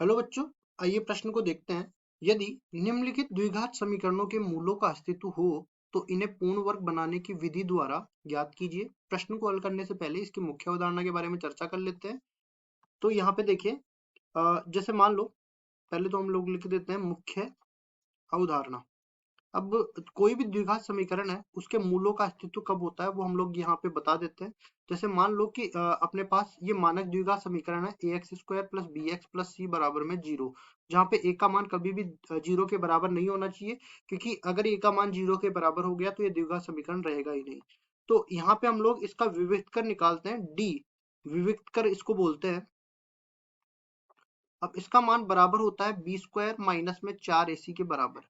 Hello बच्चों, आइए प्रश्न को देखते हैं। यदि निम्नलिखित द्विघात समीकरणों के मूलों का अस्तित्व हो तो इन्हें पूर्ण वर्ग बनाने की विधि द्वारा ज्ञात कीजिए। प्रश्न को हल करने से पहले इसकी मुख्य अवधारणा के बारे में चर्चा कर लेते हैं। तो यहाँ पे देखिए, जैसे मान लो, पहले तो हम लोग लिख देते हैं मुख्य अवधारणा। अब कोई भी द्विघात समीकरण है, उसके मूलों का अस्तित्व कब होता है वो हम लोग यहाँ पे बता देते हैं। जैसे मान लो कि अपने पास ये मानक द्विघात समीकरण है ax² plus B X plus C बराबर में 0, जहाँ पे a का मान कभी भी 0 के बराबर नहीं होना चाहिए, क्योंकि अगर a का मान 0 के बराबर हो गया तो ये द्विघात समीकरण रहेगा ही नहीं। तो यहाँ पे हम लोग इसका विविक्त कर निकालते हैं, d विविक्त कर इसको बोलते हैं। अब इसका मान बराबर होता है b² माइनस में 4ac के बराबर।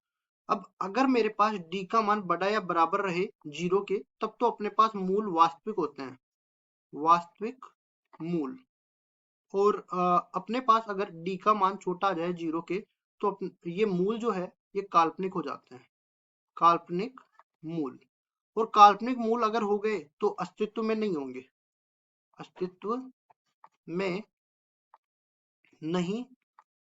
अब अगर मेरे पास d का मान बड़ा या बराबर रहे 0 के, तब तो अपने पास मूल वास्तविक होते हैं, वास्तविक मूल। और अपने पास अगर d का मान छोटा आ जाए 0 के, तो ये मूल जो है ये काल्पनिक हो जाते हैं, काल्पनिक मूल। और काल्पनिक मूल अगर हो गए तो अस्तित्व में नहीं होंगे, अस्तित्व में नहीं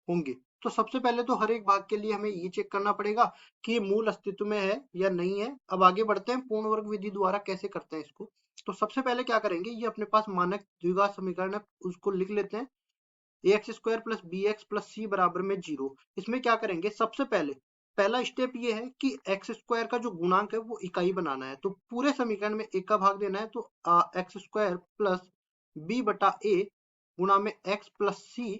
होंगे। तो सबसे पहले तो हर एक भाग के लिए हमें ये चेक करना पड़ेगा कि ये मूल अस्तित्व में है या नहीं है। अब आगे बढ़ते हैं, पूर्ण वर्ग विधि द्वारा कैसे करते हैं इसको। तो सबसे पहले क्या करेंगे, ये अपने पास मानक द्विघात समीकरण है, उसको लिख लेते हैं। ax² plus B X plus C बराबर में 0। इसमें क्या करेंगे, सबसे पहले पहला स्टेप ये है कि x² का जो गुणांक है वो इकाई बनाना है। तो पूरे समीकरण में एक का भाग देना है, तो x² प्लस बी बटा ए गुणा में x प्लस सी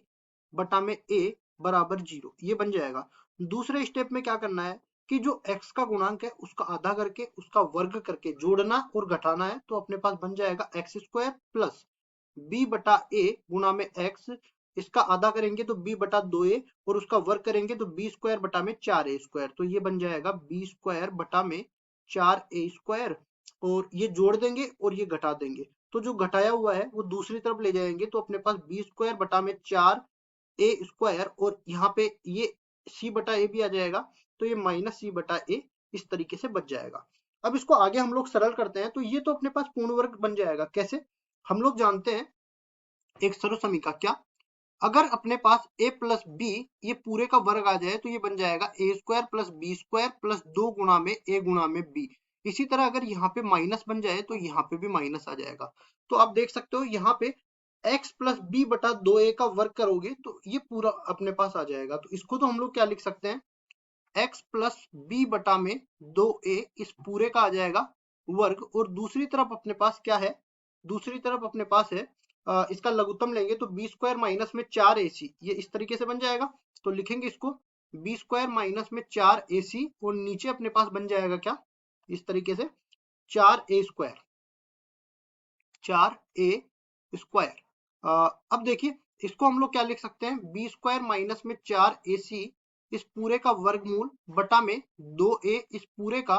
बटा में a बराबर 0, ये बन जाएगा। दूसरे स्टेप में क्या करना है कि जो x का गुणांक है उसका आधा करके उसका वर्ग करके जोड़ना और घटाना है। तो अपने पास बन जाएगा x² प्लस b बटा a गुणा में x, इसका आधा करेंगे तो b बटा 2a और उसका वर्ग करेंगे तो b² बटा में 4a²। तो ये बन जाएगा b² बटा में 4a², और ये जोड़ देंगे और ये घटा देंगे। तो जो घटाया हुआ है वो दूसरी तरफ ले जाएंगे, तो अपने पास b² बटा में 4a² और यहाँ पे ये c बटा a भी आ जाएगा, तो ये माइनस c बटा a इस तरीके से बच जाएगा। अब इसको आगे हम लोग सरल करते हैं, तो ये तो अपने पास पूर्ण वर्ग बन जाएगा। कैसे, हम लोग जानते हैं एक सर्वसमीका, क्या, अगर अपने पास a प्लस बी ये पूरे का वर्ग आ जाए तो ये बन जाएगा a² प्लस b² प्लस 2 गुणा में a गुणा में b। इसी तरह अगर यहाँ पे माइनस बन जाए तो यहाँ पे भी माइनस आ जाएगा। तो आप देख सकते हो यहाँ पे x प्लस बी बटा 2a का वर्ग करोगे तो ये पूरा अपने पास आ जाएगा। तो इसको तो हम लोग क्या लिख सकते हैं, x प्लस बी बटा में 2a इस पूरे का आ जाएगा वर्ग। और दूसरी तरफ अपने पास क्या है, दूसरी तरफ अपने पास है इसका लघुत्तम लेंगे तो b² माइनस में 4ac, ये इस तरीके से बन जाएगा। तो लिखेंगे इसको b² माइनस में 4ac और नीचे अपने पास बन जाएगा क्या, इस तरीके से 4a², 4a²। अब देखिए इसको हम लोग क्या लिख सकते हैं, b² माइनस में 4ac इस पूरे का वर्गमूल बटा में 2a इस पूरे का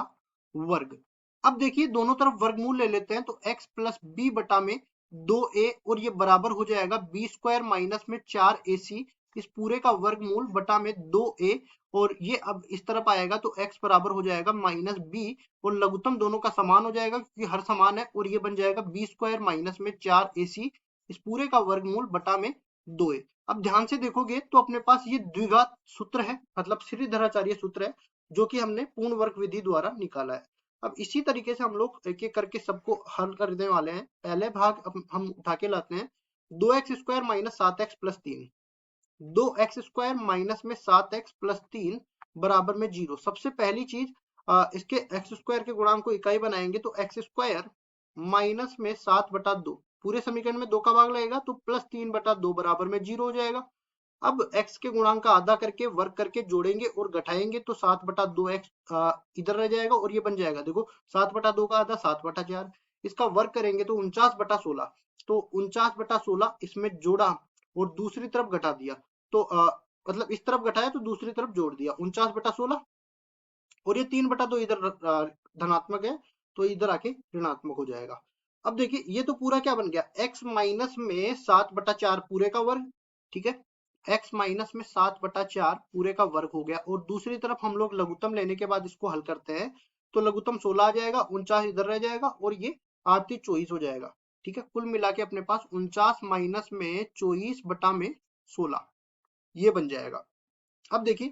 वर्ग। अब देखिए दोनों तरफ वर्गमूल ले लेते हैं, तो x प्लस बी बटा में 2a और ये बराबर हो जाएगा b² माइनस में 4ac इस पूरे का वर्गमूल बटा में 2a, और ये अब इस तरफ आएगा तो x बराबर हो जाएगा माइनस b, और लघुत्तम दोनों का समान हो जाएगा क्योंकि हर समान है, और ये बन जाएगा b² माइनस में 4ac इस पूरे का वर्गमूल बटा में 2a। अब ध्यान से देखोगे तो अपने पास ये द्विघात सूत्र है, मतलब श्रीधराचार्य सूत्र है, जो कि हमने पूर्ण वर्ग विधि द्वारा निकाला है। अब इसी तरीके से हम लोग एक एक करके सबको हल करने वाले हैं। पहले भाग हम उठा के लाते हैं, 2x² minus 7x plus 3, 2x² minus में 7x प्लस 3 बराबर में 0। सबसे पहली चीज इसके x² के गुणांक को इकाई बनाएंगे, तो x² माइनस में 7 बटा 2, पूरे समीकरण में 2 का भाग लगेगा तो प्लस 3 बटा 2 बराबर में 0 हो जाएगा। अब x के गुणांक का आधा करके वर्ग करके जोड़ेंगे और घटाएंगे तो 7 बटा 2x इधर रह जाएगा और ये बन जाएगा, देखो 7 बटा 2 का आधा 7 बटा 4, इसका वर्ग करेंगे तो 49 बटा 16, तो 49 बटा 16 इसमें जोड़ा और दूसरी तरफ घटा दिया। तो मतलब इस तरफ घटाया तो दूसरी तरफ जोड़ दिया, 49 बटा 16, और ये 3 बटा 2 इधर धनात्मक है तो इधर आके ऋणात्मक हो जाएगा। अब देखिए ये तो पूरा क्या बन गया, x माइनस में 7 बटा 4 पूरे का वर्ग, ठीक है, x माइनस में 7 बटा 4 पूरे का वर्ग हो गया। और दूसरी तरफ हम लोग लघुत्तम लेने के बाद इसको हल करते हैं, तो लघुत्तम 16 आ जाएगा, 49 इधर रह जाएगा और ये 8 3 24 हो जाएगा। ठीक है, कुल मिला के अपने पास 49 माइनस में 24 बटा में 16, ये बन जाएगा। अब देखिए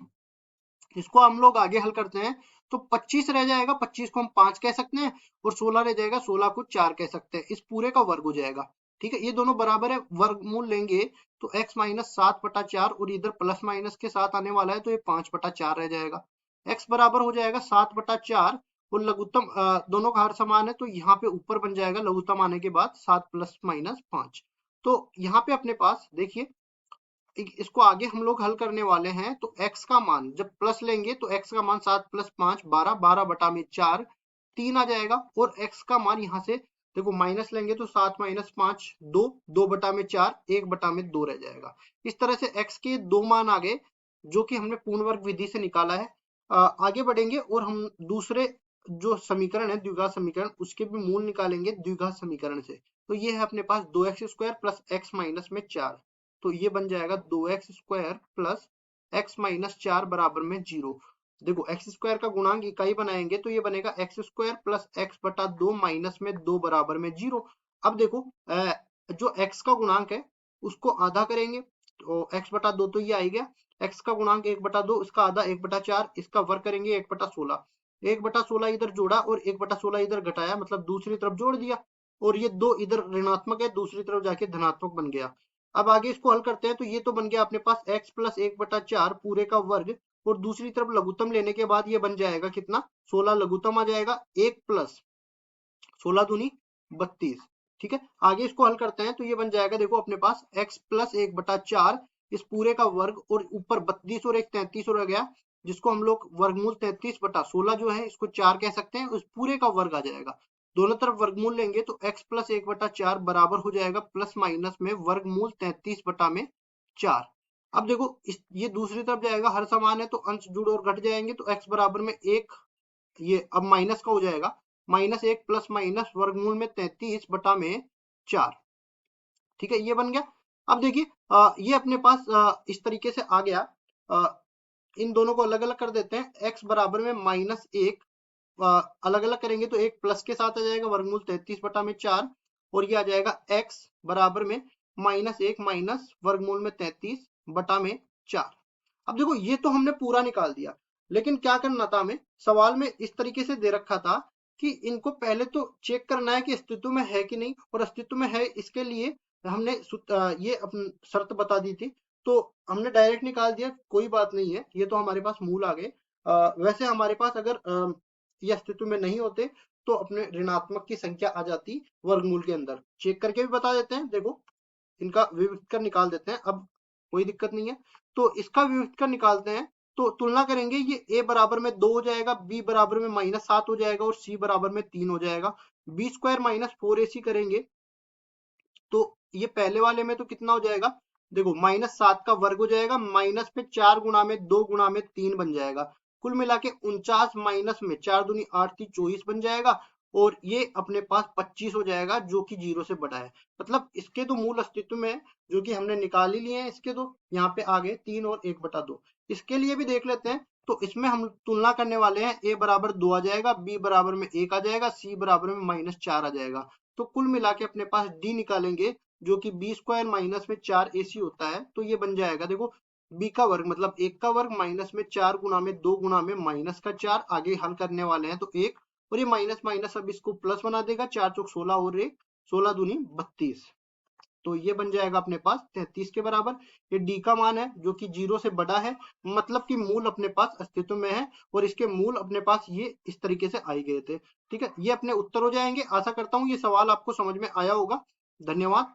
इसको हम लोग आगे हल करते हैं तो 25 रह जाएगा, 25 को हम 5 कह सकते हैं और 16 रह जाएगा, 16 को 4 कह सकते हैं। इस पूरे का वर्ग हो जाएगा। ठीक है, ये दोनों बराबर है, वर्गमूल लेंगे तो x माइनस 7/4 और इधर प्लस माइनस के साथ आने वाला है तो ये 5/4 रह जाएगा। x बराबर हो जाएगा 7/4 और लघुत्तम दोनों का हर समान है तो यहाँ पे ऊपर बन जाएगा लघुत्तम आने के बाद 7 प्लस माइनस 5। तो यहाँ पे अपने पास देखिए इसको आगे हम लोग हल करने वाले हैं तो x का मान जब प्लस लेंगे तो x का मान 7 प्लस 5 12, 12 बटा में 4 3 आ जाएगा और x का मान यहाँ से देखो माइनस लेंगे तो 7 माइनस 5 2, 2 बटा में 4 1 बटा में 2 रह जाएगा। इस तरह से x के दो मान आ गए जो कि हमने पूर्ण वर्ग विधि से निकाला है। आगे बढ़ेंगे और हम दूसरे जो समीकरण है द्विघात समीकरण उसके भी मूल निकालेंगे द्विघात समीकरण से। तो ये है अपने पास 2x² प्लस x माइनस में 4, तो ये बन जाएगा 2x² प्लस x माइनस 4 बराबर में 0। देखो x² का गुणांक इकाई बनाएंगे तो ये बनेगा x² प्लस x बटा 2 माइनस में 2 बराबर में 0। अब देखो जो x का गुणांक है उसको आधा करेंगे तो x बटा 2 तो ये आ गया, x का गुणांक 1/2 इसका आधा 1/4 इसका वर्ग करेंगे 1/16, 1/16 इधर जोड़ा और 1/16 इधर घटाया मतलब दूसरी तरफ जोड़ दिया और ये 2 इधर ऋणात्मक है दूसरी तरफ जाके धनात्मक बन गया। अब आगे इसको हल करते हैं तो ये तो बन गया अपने पास x प्लस 1/4 पूरे का वर्ग और दूसरी तरफ लघुत्तम लेने के बाद ये बन जाएगा कितना 16 लघुत्तम आ जाएगा 1 प्लस 16 दूनी 32। ठीक है, आगे इसको हल करते हैं तो ये बन जाएगा देखो अपने पास x प्लस 1/4 इस पूरे का वर्ग और ऊपर 32 और एक 33 हो गया जिसको हम लोग वर्गमूल 33/16 जो है इसको 4 कह सकते हैं, उस पूरे का वर्ग आ जाएगा। दोनों तरफ वर्गमूल लेंगे तो x प्लस 1/4 बराबर हो जाएगा प्लस माइनस में वर्गमूल 33/4। अब देखो ये दूसरी तरफ जाएगा हर समान है तो अंश जुड़ और घट जाएंगे तो x बराबर में 1, ये अब माइनस का हो जाएगा -1 प्लस माइनस वर्गमूल में 33/4। ठीक है, ये बन गया। अब देखिए ये अपने पास इस तरीके से आ गया। इन दोनों को अलग अलग कर देते हैं, x बराबर में -1 अलग अलग करेंगे तो एक प्लस के साथ आ जाएगा वर्गमूल 33/4 और ये आ जाएगा x बराबर में -1 माइनस वर्गमूल में 33/4। अब देखो ये तो हमने पूरा निकाल दिया, लेकिन क्या करना था हमें, सवाल में इस तरीके से दे रखा था कि इनको पहले तो चेक करना है कि अस्तित्व में है कि नहीं, और अस्तित्व में है इसके लिए हमने ये अपनी शर्त बता दी थी तो हमने डायरेक्ट निकाल दिया, कोई बात नहीं है, ये तो हमारे पास मूल आ गए। वैसे हमारे पास अगर ये अस्तित्व में नहीं होते तो अपने ऋणात्मक की संख्या आ जाती वर्गमूल के अंदर। चेक करके भी बता देते हैं, देखो इनका विविक्त कर निकाल देते हैं, अब कोई दिक्कत नहीं है। तो इसका विविक्त कर निकालते हैं तो तुलना करेंगे, ये a बराबर में 2 हो जाएगा, b बराबर में -7 हो जाएगा और c बराबर में 3 हो जाएगा। b² माइनस 4ac करेंगे तो ये पहले वाले में तो कितना हो जाएगा, देखो -7 का वर्ग हो जाएगा, माइनस पे 4 गुणा में 2 गुणा में 3 बन जाएगा, कुल मिला के 49 माइनस में 4 दूनी 8 3 24 बन जाएगा और ये अपने पास 25 हो जाएगा जो कि 0 से बड़ा है। मतलब इसके तो मूल अस्तित्व में है जो कि हमने निकाल ही लिए हैं, इसके तो यहाँ पे आ गए 3 और 1/2। इसके लिए भी देख लेते हैं तो इसमें हम तुलना करने वाले हैं, a बराबर 2 आ जाएगा, b बराबर में 1 आ जाएगा, c बराबर में -4 आ जाएगा। तो कुल मिला के अपने पास d निकालेंगे जो कि b² माइनस में 4ac होता है, तो ये बन जाएगा देखो b का वर्ग मतलब 1 का वर्ग माइनस में 4 गुणा में 2 गुणा में -4, आगे हल करने वाले हैं तो 1 और ये माइनस माइनस अब इसको प्लस बना देगा, 4 चौक 16 और 1 16 दूनी 32, तो ये बन जाएगा अपने पास 33 के बराबर। ये d का मान है जो कि 0 से बड़ा है, मतलब कि मूल अपने पास अस्तित्व में है और इसके मूल अपने पास ये इस तरीके से आए गए थे। ठीक है, ये अपने उत्तर हो जाएंगे। आशा करता हूँ ये सवाल आपको समझ में आया होगा। धन्यवाद।